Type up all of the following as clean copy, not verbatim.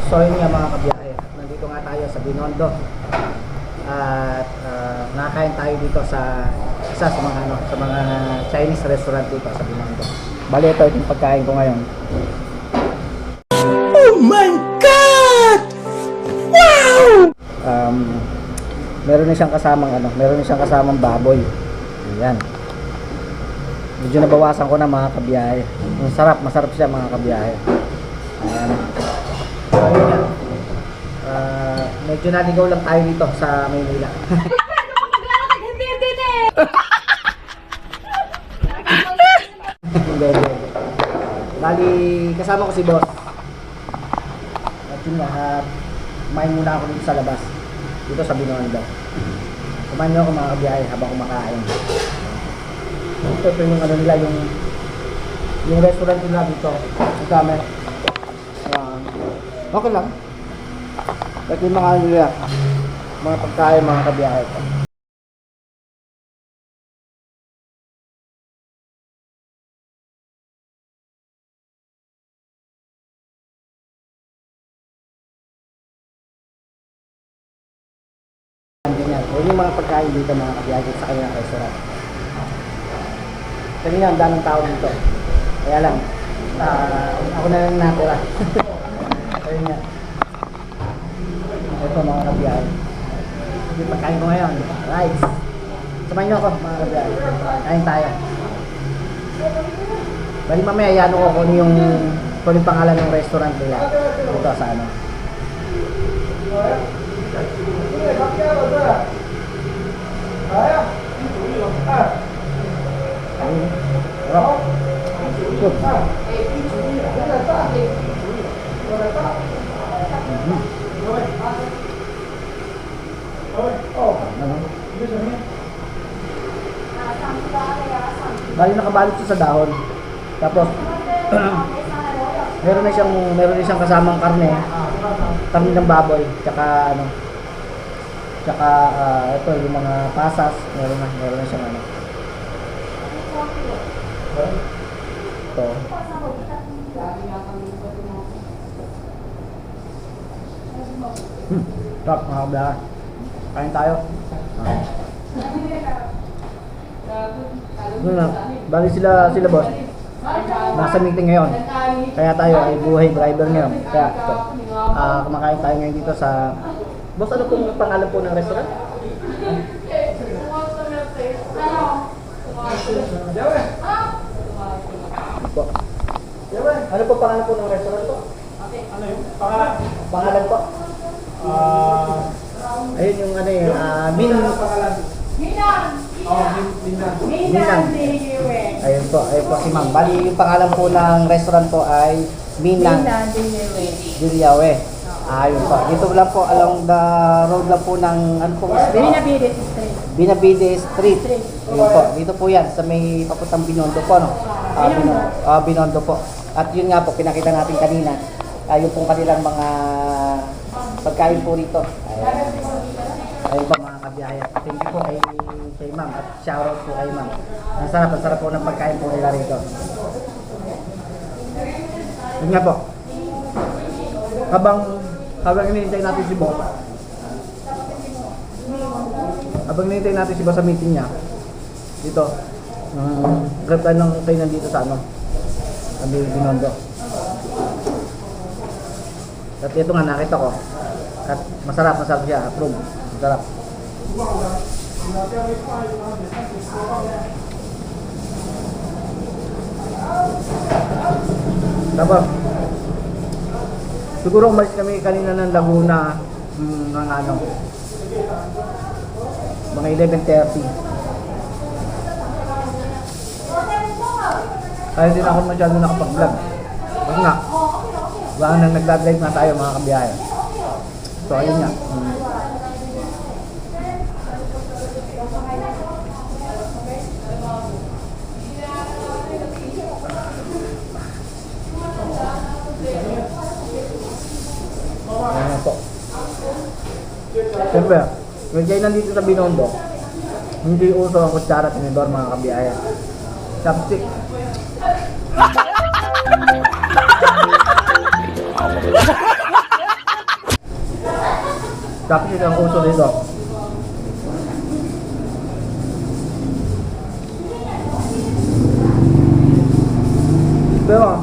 So yun nga mga kabiyahe, nandito nga tayo sa Binondo at nakakain tayo dito sa isa sa mga sa mga Chinese restaurant dito sa Binondo. Bali ito yung pagkain ko ngayon. Oh my God! Wow! Meron na siyang kasamang baboy. Ayan. Medyo nabawasan ko na mga kabiyahe. Masarap siya mga kabiyahe. Ayan. So, ayun yan. Medyo naligaw lang tayo dito sa Maynila. Hindi. Bali, kasama ko si boss. At yun nga, kumain muna ako dito sa labas. Dito sa Binondo. Kumain nyo ako mga kabiyahe habang kumakain. Ito yung ano nila, yung restaurant nila dito. Ang dami. Okay lang. Ito yung mga ano nila, mga pagkain, mga kabiyahe. Yun yung mga pagkain dito mga kabiyahe sa kanilang restaurant. Kanina ang daming tao dito. Kaya lang, ako na lang natira. Ayun nga. Ito mga kabiyahe. Yung pagkain ko ngayon, rice. Samayin nyo ako mga kabiyahe. Kain tayo. Bali mamaya yan ako kung yung pangalan ng restaurant nila. Dito sa ano. Bali nakabalot siya sa dahon. Tapos meron na siyang kasamang karne ng baboy, tsaka ito yung mga pasas, meron na siyang ano. Ito. Sarap mga kabila. Kain tayo. Bali sila boss. Nasa meeting ngayon. Kaya tayo ay buhay driver ngayon. Kaya ito. Kumakain tayo ngayon dito sa... Boss, ano pong pangalan po ng restaurant? Po. Ano po pangalan po ng restaurant po? Ano yung pangalan? Pangalan po? Ayun yung ano yun, Pangalan? Minang. Ayun po si ma'am. Bali yung pangalan po ng restaurant po ay Minang Diliawe. Ayun po. Dito lang po along the road lang po ng ano po? Binabide Street. Ayun po. Dito po yan sa may papuntang Binondo po, no? Binondo po. At yun nga po pinakita natin kanina. Yung pong kanilang mga pagkain po rito. Ayun po mga kabiyahe. Thank you po kay ma'am at shoutout po kay ma'am. Ang sarap po ng pagkain po nila rito. Yun nga po. Habang hinihintay natin si boss. Sa meeting niya. Dito. Grab tayo ng kainan dito sa ano. Sa Binondo. At ito nga nakita ko. At masarap siya. Approve. Masarap. Tapos siguro umalis kami kanina ng Laguna ng ano mga 11:30. Kaya din ako masyado nakapag-vlog. Kasi nga baka nang nag-live na tayo mga kabiyahe. So ayun nga. Ayan po. Siyempre, kung kayo nandito sa Binondo, hindi uso ang kutsara at tinidor mga kabiyaya. Chopstick. Tapos ito ang uso dito. Pero,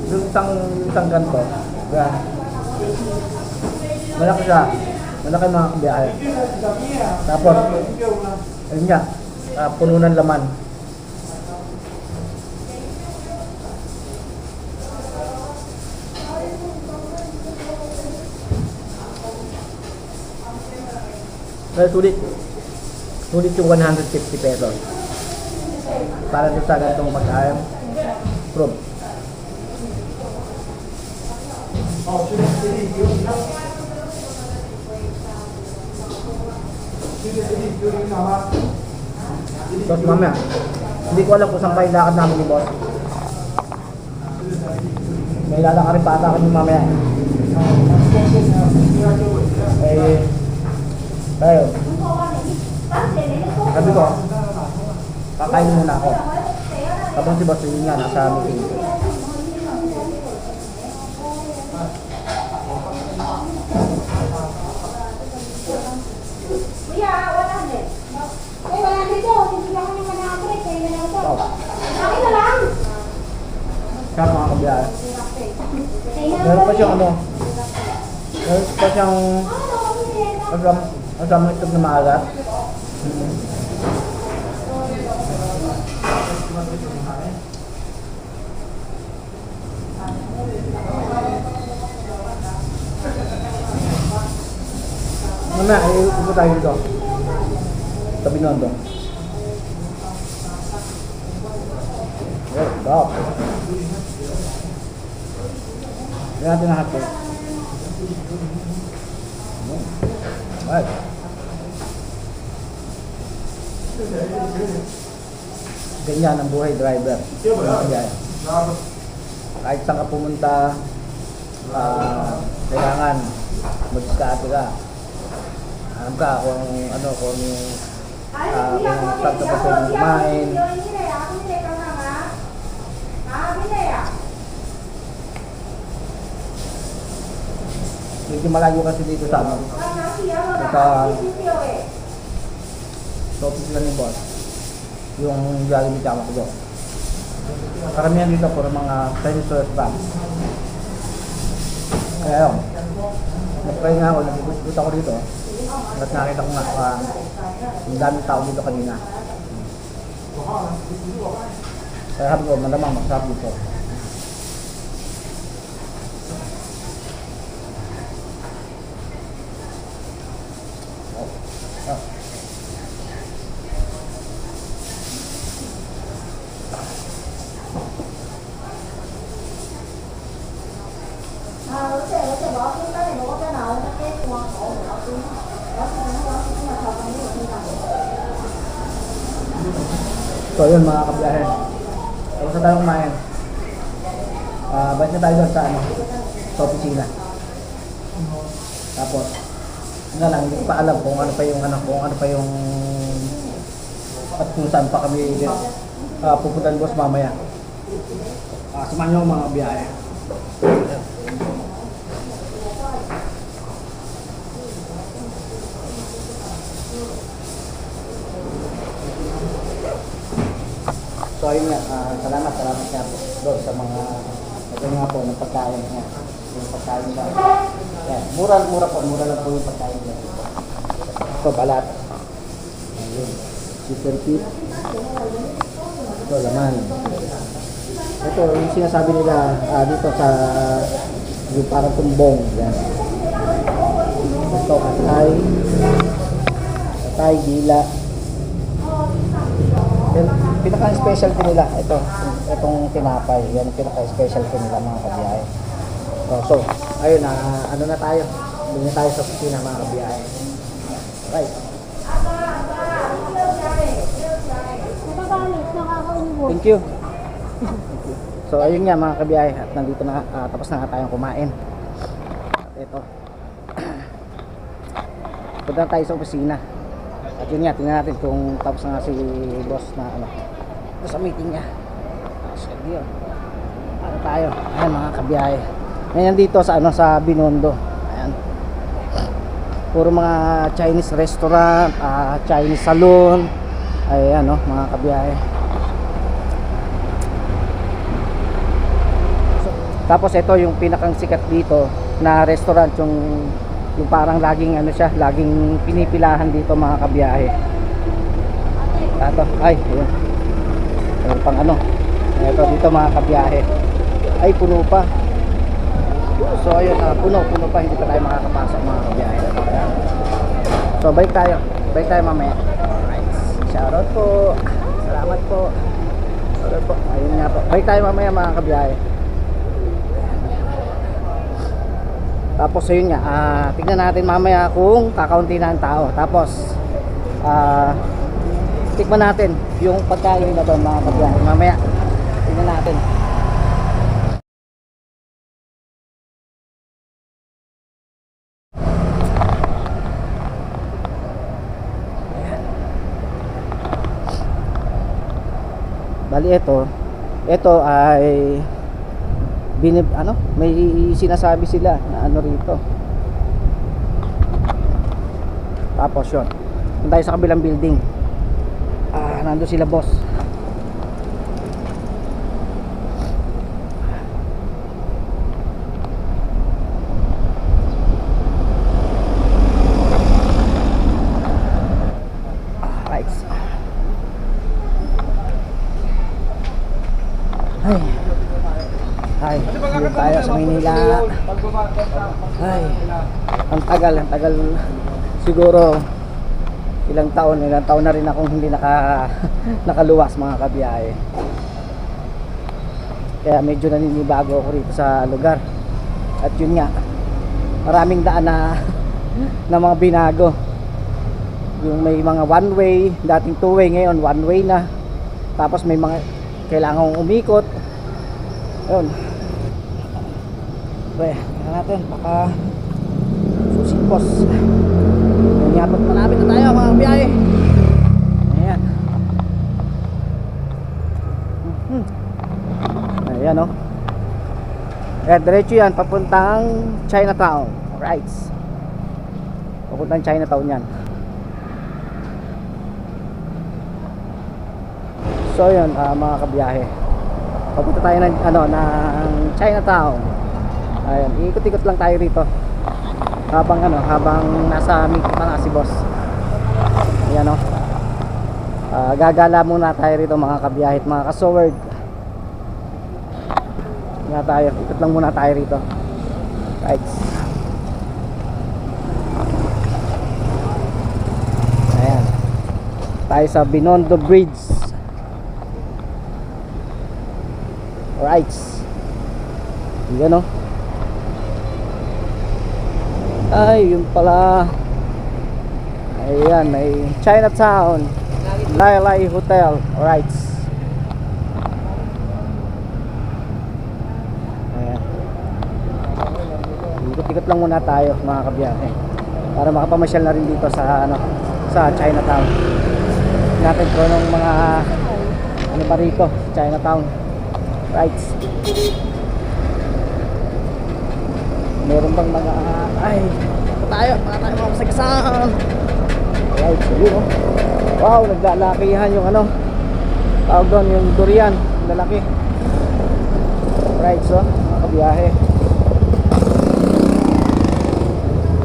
yung isang ganito, yan. Malaki siya. Malaki mga kabiyahe. Tapos, ayun nga, puno ng laman. Well, sulit. Sulit yung 150 pesos. Para doon sa ganitong pagkain. Prove. Tapos mamaya, hindi ko alam kung saan kayo lakad namin ni boss. May lalakarin pa ata kami mamaya. Tayo. Sabi ko, kakain muna ako. Habang si boss yun nga, nasa meeting. Kaya mga kabiyahe. Meron pa siyang ano. Meron pa siyang asam itlog na maalat. Mamaya, iupo tayo dito. Sa Binondo. Let's go. Hindi natin nahatid. Right. Ganyan ang buhay driver. Ganyan. Kahit saan ka pumunta, kailangan mag-diskarte ka. Alam ka kung ano, kung saan ka pa pwedeng kumain. Medyo malayo kasi dito sa ano. Sa office lang ni boss. Yung Jollibee tsaka ko. Karamihan dito puro mga Chinese restaurant. Kaya yun. Nag-try nga ako, nag-gusto ako dito. At nakita ko nga, ang daming tao dito kanina. Kaya sabi ko, malamang masarap dito. So yun mga kabiyahe. Tapos na tayo kumain. Balik na tayo doon sa ano, sa opisina. Tapos, na lang, hindi ko pa alam kung ano pa yung at kung saan pa kami pupuntahan boss mamaya. Samahan nyo mga biyahe. So ayun nga, salamat nga po doon sa mga nga po ng pagkain nga. Yung pagkain ba? Yan, mura lang po yung pagkain niya. So balat. Ayun. Super tip. Ito laman. Ito yung sinasabi nila dito sa yung parang tumbong. Yan. Ito katay, dila. Yan, pinaka-specialty nila itong tinapay. Yan ang pinaka-specialty nila mga kabiyahe. So ayun na, ano na tayo? Doon na tayo sa opisina mga kabiyahe. Right. Thank you. So ayun nga mga kabiyahe, at nandito na, tapos na nga tayong kumain. At ito. Punta tayo sa opisina. At yun nga, tingnan natin kung tapos na si boss na ano, sa meeting niya. Sige yun. Ano tayo? Ayan mga kabiyahe. Ngayon dito sa ano, sa Binondo. Ayan. puro mga Chinese restaurant, Chinese salon. Ayan, no, mga kabiyahe. Tapos ito yung pinakang sikat dito na restaurant, yung parang laging ano siya, laging pinipilahan dito mga kabiyahe. Ito, ay, ayun. Ayun pang ano. Ito dito mga kabiyahe. Ay, puno pa. So ayun, puno pa, hindi pa tayo makakapasok mga kabiyahe. So balik tayo mamaya. Alright. Shoutout po. Salamat po. Shoutout po. Ayun nga po. Balik tayo mamaya mga kabiyahe. Tapos ayun nga, tignan natin mamaya kung kakaunti na ang tao. Tapos tikman natin yung pagkain na doon mga kabiyahe. Mamaya tignan natin. Bali ito ay may sinasabi sila na ano rito. Tapos yun, punta tayo sa kabilang building. Nandun sila boss. Right. Ay, dito tayo sa Maynila. Ay, ang tagal siguro ilang taon na rin akong hindi nakaluwas mga kabiyahe. Kaya medyo naninibago ako rito sa lugar. At yun nga, maraming daan na mga binago. Yung may mga one way, dating two way, ngayon one way na. Tapos may mga kailangang umikot. Ayun. Okay, tingnan natin, baka susipos. Nanyapot, malapit na tayo mga biyahe. Ayan. Ayan, o. Ayan, diretso yan, papuntang Chinatown. Alright. Papuntang Chinatown yan. So yun, mga kabiyahe, papunta tayo ng Chinatown. Ayan, ikot-ikot lang tayo rito habang nasa meet pa nga si boss. Ayan, gagala muna tayo rito mga kabiyahe at mga kasoward. Ikot lang muna tayo rito. Right. Ayan, tayo sa Binondo Bridge. Alright. Yan, o. Ay, yun pala. Ayan, may Chinatown Lai Hotel. Alright. Ayan. Ikot-ikot lang muna tayo mga kabiyahe para makapamasyal na rin dito sa Chinatown. Natin ko nung mga ano pa rito, Chinatown. Right. Meron bang mga tayo mga masagsahan. Right, so yun, oh. Wow, naglalakihan yung tawag doon, yung durian, lalaki. Right, so kabiyahe.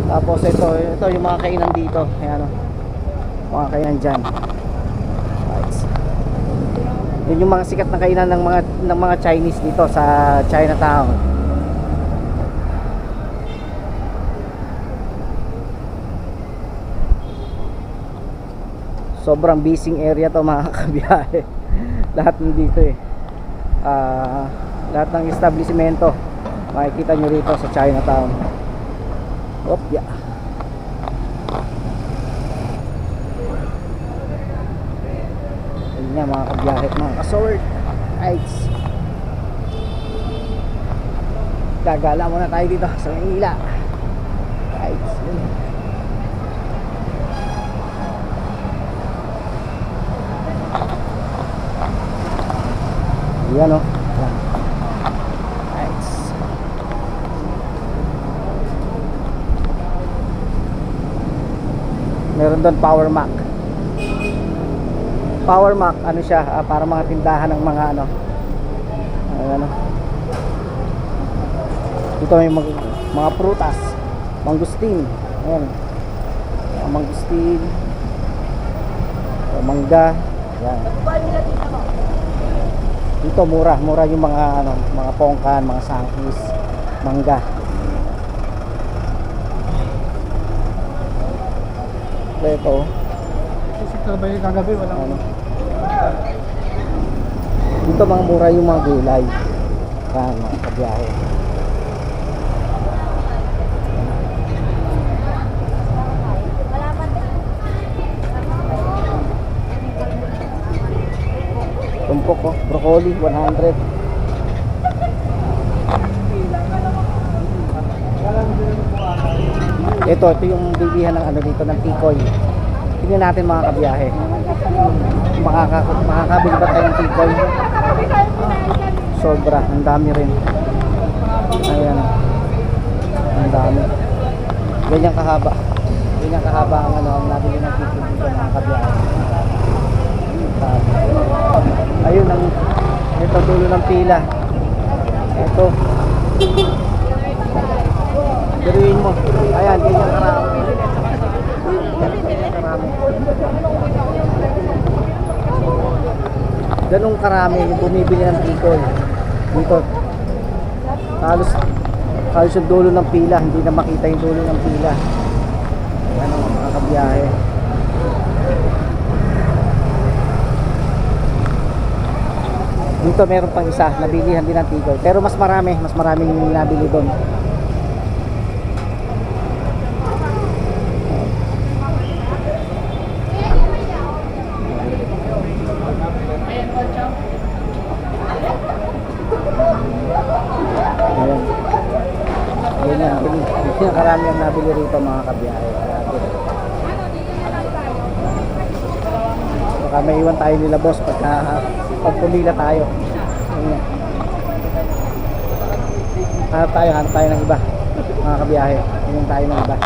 Tapos ito yung mga kainan dito. Ayan, mga kainan dyan. Yun yung mga sikat na kainan ng mga Chinese dito sa Chinatown. Sobrang busy area to mga kabiyahe. Lahat nandito lahat ng establishmento makikita nyo rito sa Chinatown. Yeah. Ayun nga mga kabiyahe, mga kasoward. Right. Gagala muna tayo dito sa Manila. Right. Yan, o. Right. Meron doon Power Mac. Power Mac, ano siya, para mga tindahan ng mga ano. Ano. Dito may mga prutas. Mangustin. Ayan. Mga mangustin. Mangga. Ayan. Dito mura yung mga ano, mga pongkan, mga sangkis, mangga. Ito. Kasi trabaho yung kagabi, walang Ano. Dito mga mura yung mga gulay. Yan, mga kabiyahe. Tumpok ko, broccoli, 100. Ito yung bilihan ng ano dito ng tikoy. Tingnan natin mga kabiyahe. Makakabili ba tayong tikoy? Sobra, ang dami rin. Ayan. Ang dami. Ganyan kahaba. Ganyan kahaba ang ano, ang nabili ng tikoy dito mga kabiyahe. Ayun ang ito dulo ng pila. Ito. Biruin mo. Ayan, ganyan karami. Ganyan karami. Ganong karami yung bumibili ng tikoy. Dito. Halos yung dulo ng pila. Hindi na makita yung dulo ng pila. Ayan ang mga kabiyahe. Dito meron pang isa, nabilihan din ng tikoy. Pero mas maraming nabili doon. Ayan. Ganyan, ganyan karami ang nabili rito mga kabiyahe. Baka may iwan tayo nila boss pag pumila tayo. Ayan. Hanap tayo ng iba mga kabiyahe. Tingnan tayo ng iba.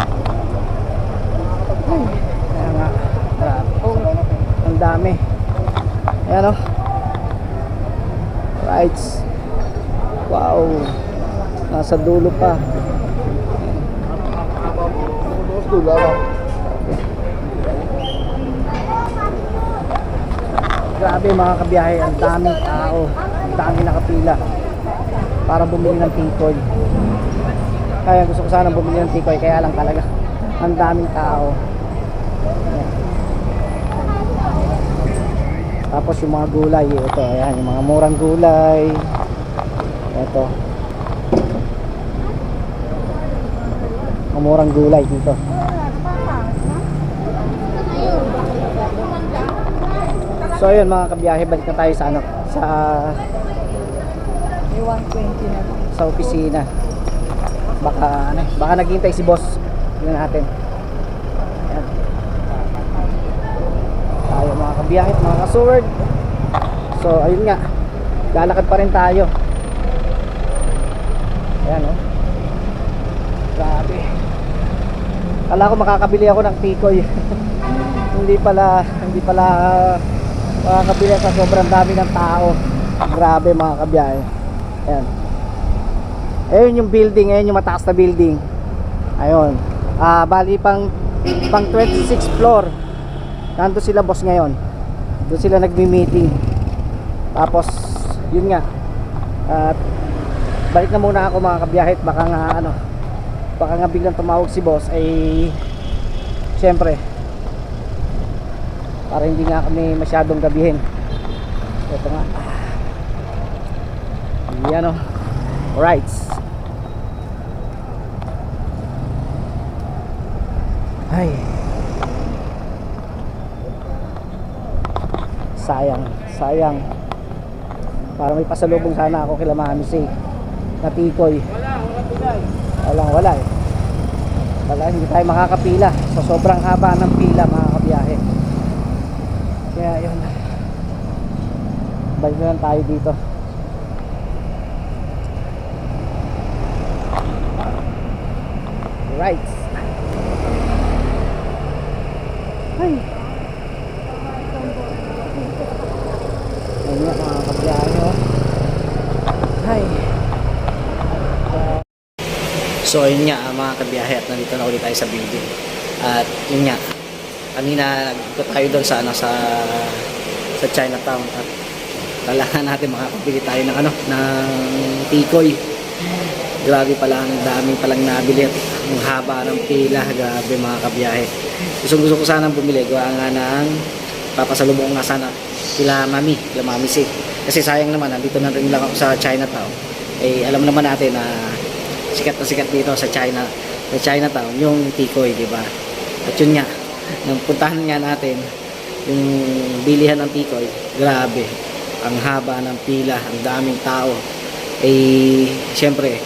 Kaya nga, ang dami. Ayan o. Rights. Wow. Nasa dulo pa. Grabe mga kabiyahe, ang daming tao, ang daming nakapila para bumili ng tikoy. Kaya gusto ko sana bumili ng tikoy, kaya lang talaga ang daming tao. Ayan. Tapos yung mga gulay, ito, ayan, yung mga murang gulay. Ito. Mga murang gulay dito. So ayun mga kabiyahe, balik na tayo sa ano, sa 120 na. sa opisina. Baka naghihintay si boss. Tingnan natin. Ayan. Tayo mga kabiyahe, mga kasuward. So ayun nga, lalakad pa rin tayo. Ayan oh. Grabe. Kala ko makakabili ako ng tikoy. hindi pala makakabili sa sobrang dami ng tao. Grabe mga kabiyahe. Ayan. Ayun yung building, ayun yung mataas na building. Ayun. Bali pang 26th floor. Nandun sila boss ngayon. Doon sila nagmi-meeting. Tapos yun nga. Balik na muna ako mga kabiyahe. Baka nga biglang tumawag si boss ay syempre para hindi nga kami masyadong gabihin. Ito nga. Yan o. Alright. Ay. Sayang. Para may pasalubong sana ako kila Mami Say na tikoy. Wala eh. Wala, hindi tayo makakapila sa sobrang haba ng pila mga kabiyahe. Kaya yun, balik na lang tayo dito. Right. Ay. Ayun nga mga kabiyahe oh. Ay. So ayun nga mga kabiyahe at nandito na ulit tayo sa building. At yun nga, kanina nagpunta tayo doon sa ano sa Chinatown at kailangan natin makakabili tayo ng ano ng tikoy. Grabe pala, ang dami palang nabili at ang haba ng pila. Grabe mga kabiyahe. Gusto ko sanang bumili, gawa nga ng papasalubong nga sana kila mami si. Kasi sayang naman, nandito na rin lang ako sa Chinatown. Eh alam naman natin na sikat na sikat dito sa Chinatown yung tikoy, di ba? At yun nga, nang puntahan nga natin yung bilihan ng tikoy, grabe ang haba ng pila, ang daming tao. Eh syempre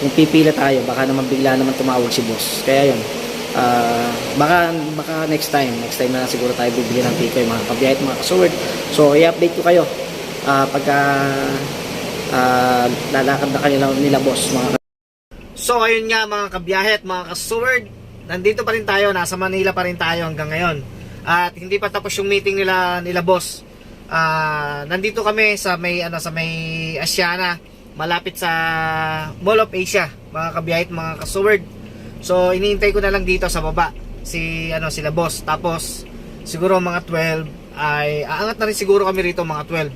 kung pipila tayo baka naman bigla naman tumawag si boss, kaya yun baka next time na lang siguro tayo bibili ng tikoy mga kabiyahe at mga kasuward. So i-update ko kayo pagka lalakad na kanila nila boss mga. So ayun nga mga kabiyahe at mga kasuward, nandito pa rin tayo, nasa Manila pa rin tayo hanggang ngayon. At hindi pa tapos yung meeting nila boss. Nandito kami sa may Asiana, malapit sa Mall of Asia, mga kabiyahe at mga kasuward. So iniintay ko na lang dito sa baba sila boss. Tapos siguro mga 12 ay aangat na rin siguro kami rito mga 12.